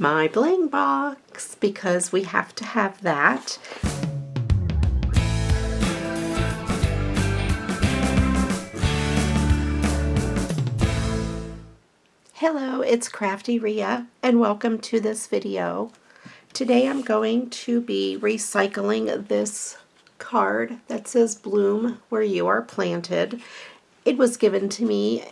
my Bling box because we have to have that. Hello, it's CraftyRia and welcome to this video. Today I'm going to be recycling this card that says bloom where you are planted. It was given to me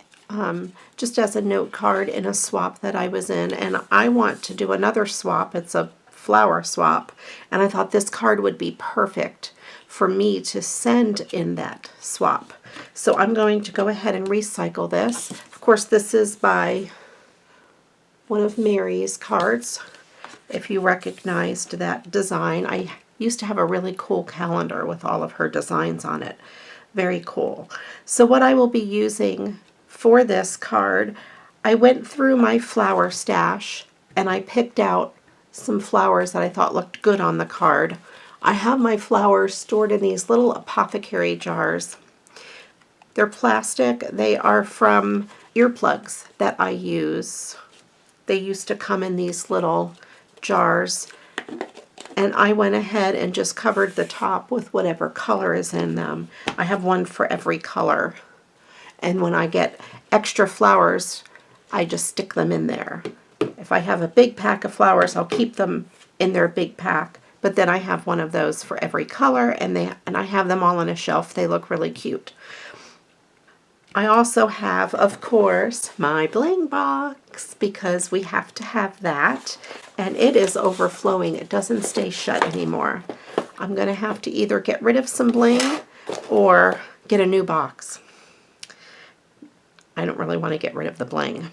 just as a note card in a swap that I was in, and I want to do another swap. It's a flower swap, and I thought this card would be perfect for me to send in that swap. So I'm going to go ahead and recycle this. Of course, this is by one of Mary's cards. If you recognized that design, I used to have a really cool calendar with all of her designs on it. Very cool. So what I will be using for this card, I went through my flower stash and I picked out some flowers that I thought looked good on the card. I have my flowers stored in these little apothecary jars. They're plastic. They are from earplugs that I use. They used to come in these little jars, and I went ahead and just covered the top with whatever color is in them. I have one for every color, and when I get extra flowers, I just stick them in there. If I have a big pack of flowers, I'll keep them in their big pack, but then I have one of those for every color, and I have them all on a shelf. They look really cute. I also have, of course, my Bling box because we have to have that, and it is overflowing. It doesn't stay shut anymore. I'm going to have to either get rid of some Bling or get a new box. I don't really want to get rid of the Bling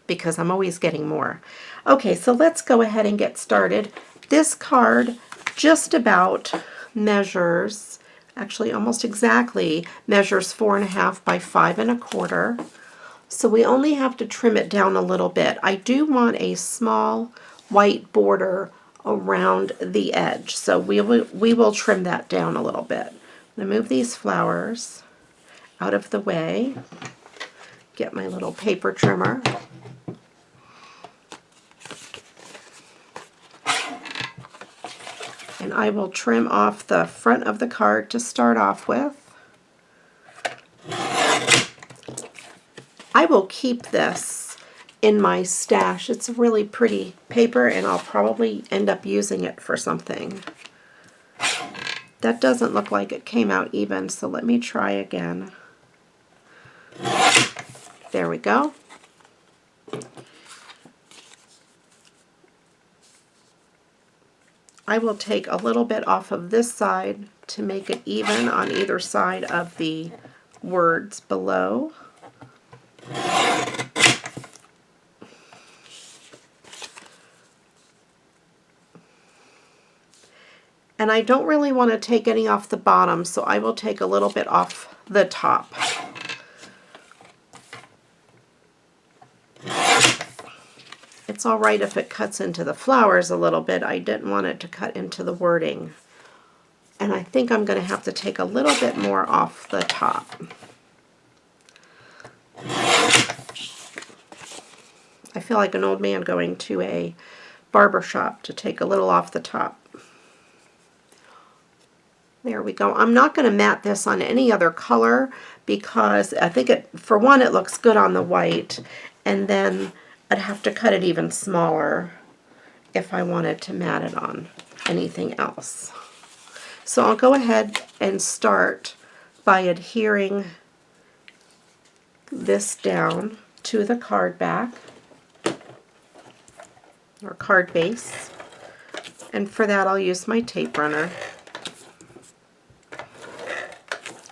because I'm always getting more. Okay, so let's go ahead and get started. This card just about measures, actually almost exactly measures 4.5 by 5 1/4. So we only have to trim it down a little bit. I do want a small white border around the edge, so we will trim that down a little bit. I'm going to move these flowers out of the way. Get my little paper trimmer. And I will trim off the front of the card to start off with. I will keep this in my stash. It's a really pretty paper, and I'll probably end up using it for something. That doesn't look like it came out even, so let me try again. There we go. I will take a little bit off of this side to make it even on either side of the words below. And I don't really want to take any off the bottom, so I will take a little bit off the top. It's all right if it cuts into the flowers a little bit. I didn't want it to cut into the wording. And I think I'm going to have to take a little bit more off the top. I feel like an old man going to a barber shop to take a little off the top. There we go. I'm not going to mat this on any other color because I think for one, it looks good on the white, and then I'd have to cut it even smaller if I wanted to mat it on anything else. So I'll go ahead and start by adhering this down to the card back or card base, and for that I'll use my tape runner.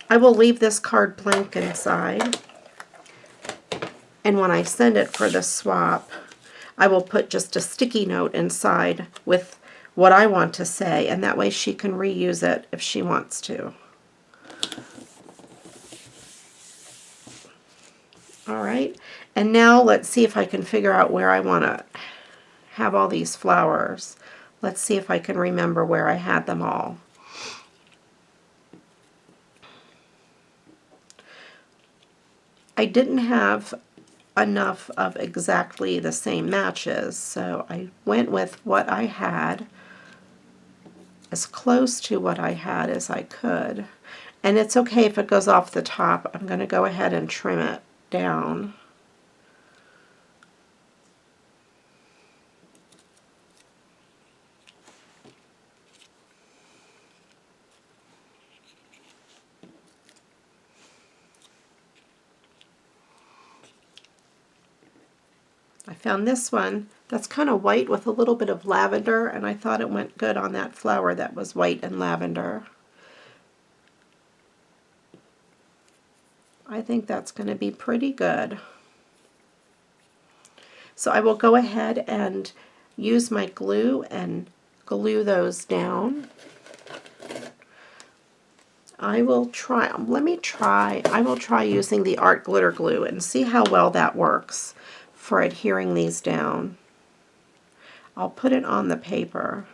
I will leave this card blank inside, and when I send it for the swap, I will put just a sticky note inside with what I want to say, and that way she can reuse it if she wants to. All right, and now let's see if I can figure out where I want to have all these flowers. Let's see if I can remember where I had them all. I didn't have enough of exactly the same matches, so I went with what I had, as close to what I had as I could. And it's okay if it goes off the top. I'm going to go ahead and trim it down. I found this one that's kind of white with a little bit of lavender, and I thought it went good on that flower that was white and lavender. I think that's going to be pretty good. So I will go ahead and use my glue and glue those down. I will try using the art glitter glue and see how well that works for adhering these down. I'll put it on the paper.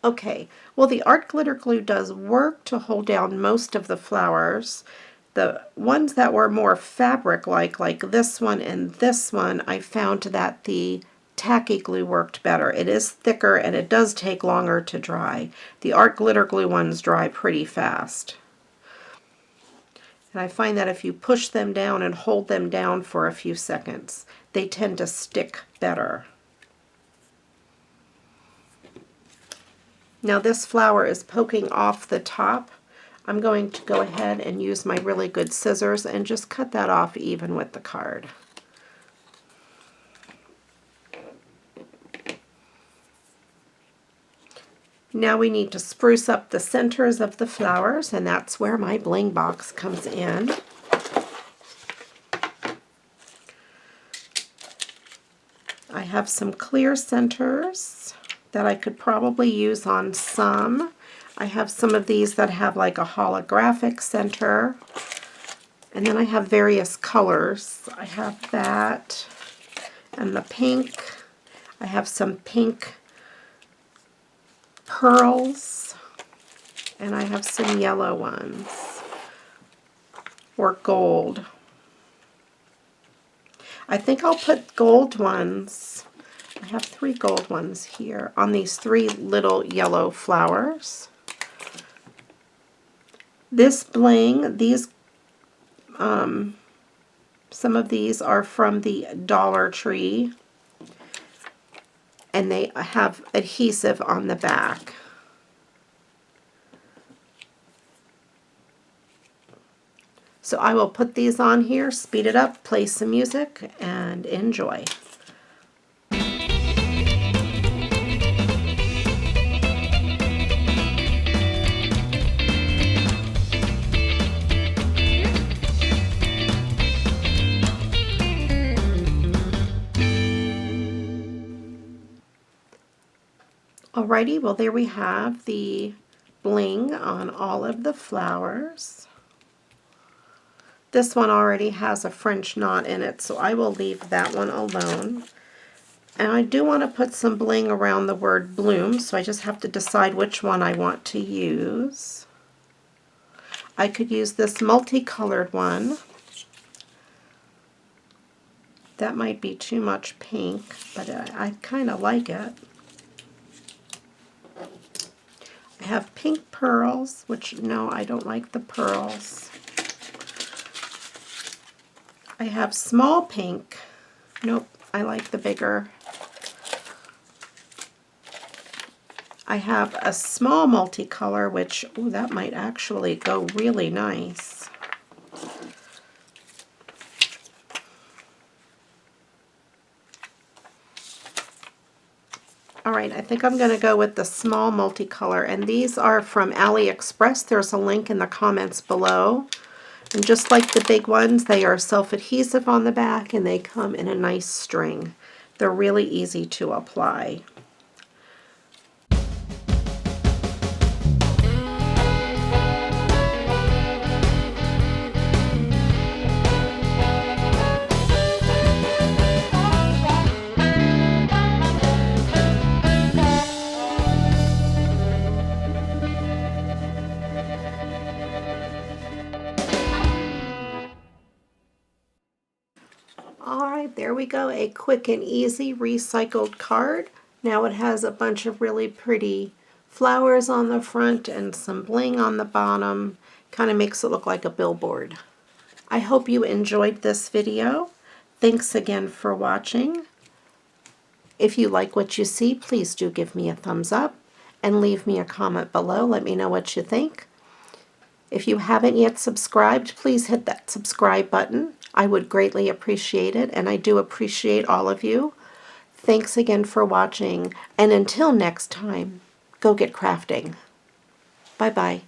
Okay, well, the art glitter glue does work to hold down most of the flowers. The ones that were more fabric-like this one and this one, I found that the tacky glue worked better. It is thicker and it does take longer to dry. The art glitter glue ones dry pretty fast. And I find that if you push them down and hold them down for a few seconds, they tend to stick better. Now this flower is poking off the top. I'm going to go ahead and use my really good scissors and just cut that off even with the card. Now we need to spruce up the centers of the flowers, and that's where my bling box comes in. I have some clear centers that I could probably use on some. I have some of these that have like a holographic center. And then I have various colors. I have that and the pink. I have some pink pearls. And I have some yellow ones. Or gold. I think I'll put gold ones. I have 3 gold ones here on these 3 little yellow flowers. This bling, these, some of these are from the Dollar Tree, and they have adhesive on the back. So I will put these on here, speed it up, play some music, and enjoy. Alrighty, well there we have the bling on all of the flowers. This one already has a French knot in it, so I will leave that one alone. And I do want to put some bling around the word bloom, so I just have to decide which one I want to use. I could use this multicolored one. That might be too much pink, but I kind of like it. I have pink pearls, which no, I don't like the pearls. I have small pink. Nope, I like the bigger. I have a small multicolor, which, ooh, that might actually go really nice. Alright, I think I'm going to go with the small multicolor, and these are from AliExpress. There's a link in the comments below. And just like the big ones, they are self-adhesive on the back and they come in a nice string. They're really easy to apply. Alright, there we go, a quick and easy recycled card. Now it has a bunch of really pretty flowers on the front and some bling on the bottom. Kind of makes it look like a billboard. I hope you enjoyed this video. Thanks again for watching. If you like what you see, please do give me a thumbs up and leave me a comment below. Let me know what you think. If you haven't yet subscribed, please hit that subscribe button. I would greatly appreciate it, and I do appreciate all of you. Thanks again for watching, and until next time, go get crafting. Bye-bye.